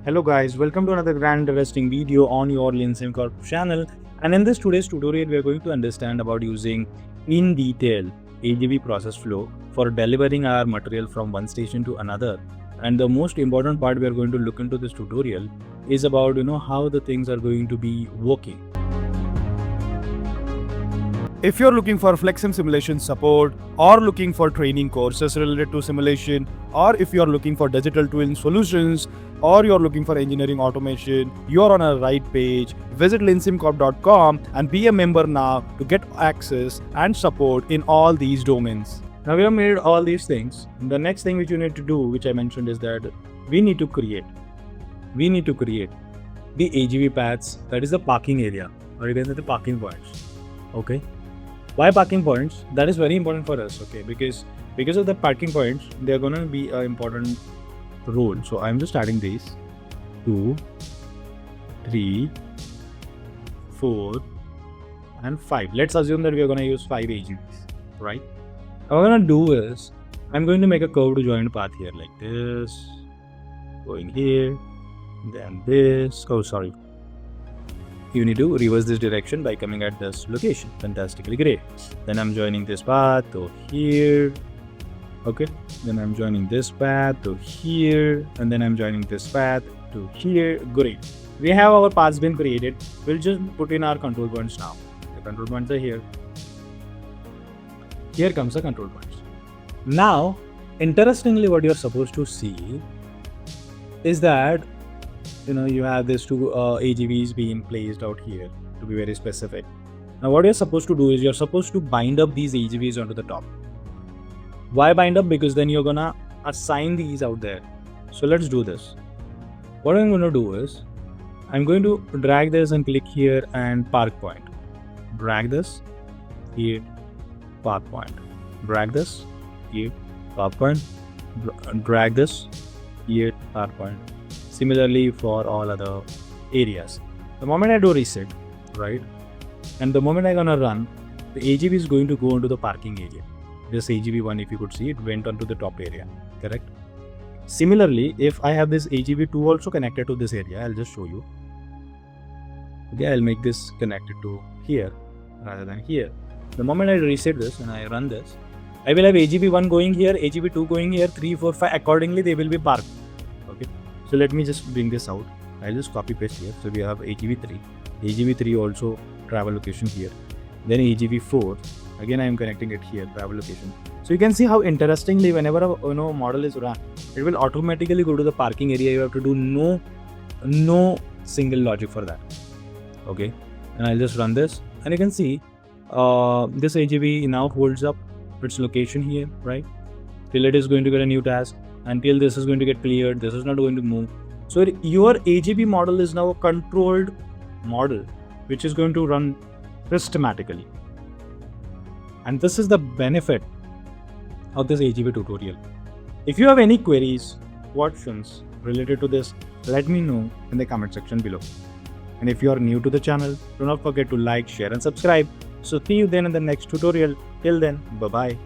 Hello guys, welcome to another grand interesting video on your Leansimcorp channel. And in this today's tutorial, we are going to understand about using in detail AGV process flow for delivering our material from one station to another. And the most important part we are going to look into this tutorial is about how the things are going to be working. If you're looking for FlexSim simulation support or looking for training courses related to simulation, or if you're looking for digital twin solutions, or you're looking for engineering automation, you're on a right page. Visit Leansimcorp.com and be a member now to get access and support in all these domains. Now we have made all these things. The next thing which you need to do, which I mentioned, is that we need to create the AGV paths, that is the parking area, or you can say the parking points. Okay. Why parking points? That is very important for us, okay, because of the parking points, they are going to be an important role. So I'm just adding these 2, 3, 4 and 5. Let's assume that we are going to use 5 AGVs, right? What I'm going to do is I'm going to make a curved joint path here like this, going here, then this. Oh, sorry. You need to reverse this direction by coming at this location. Fantastically great. Then I'm joining this path to here. Okay. Then I'm joining this path to here. And then I'm joining this path to here. Great. We have our paths been created. We'll just put in our control points now. The control points are here. Here comes the control points. Now, interestingly, what you're supposed to see is that you have these 2 AGVs being placed out here, to be very specific. Now what you're supposed to do is you're supposed to bind up these AGVs onto the top. Why bind up? Because then you're gonna assign these out there. So let's do this. What I'm going to do is I'm going to drag this and click here and park point. Drag this here, park point. Drag this here, park point. Drag this here, park point. Similarly for all other areas. The moment I do reset, right, and the moment I'm gonna run, the AGV is going to go into the parking area. This AGV one, if you could see, it went onto the top area, correct? Similarly, if I have this AGV 2 also connected to this area, I'll just show you. Okay, I'll make this connected to here rather than here. The moment I reset this and I run this, I will have AGV 1 going here, AGV 2 going here, 3, 4, 5. Accordingly, they will be parked. Okay. So let me just bring this out. I'll just copy paste here. So we have AGV 3. AGV 3 also travel location here. Then AGV 4. Again I am connecting it here, travel location. So you can see how interestingly whenever a model is run, it will automatically go to the parking area. You have to do no single logic for that. Okay. And I'll just run this. And you can see this AGV now holds up its location here, right? Till it is going to get a new task. Until this is going to get cleared, this is not going to move. So your AGV model is now a controlled model which is going to run systematically. And this is the benefit of this AGV tutorial. If you have any queries, questions related to this, let me know in the comment section below. And if you are new to the channel, do not forget to like, share and subscribe. So see you then in the next tutorial. Till then, bye-bye.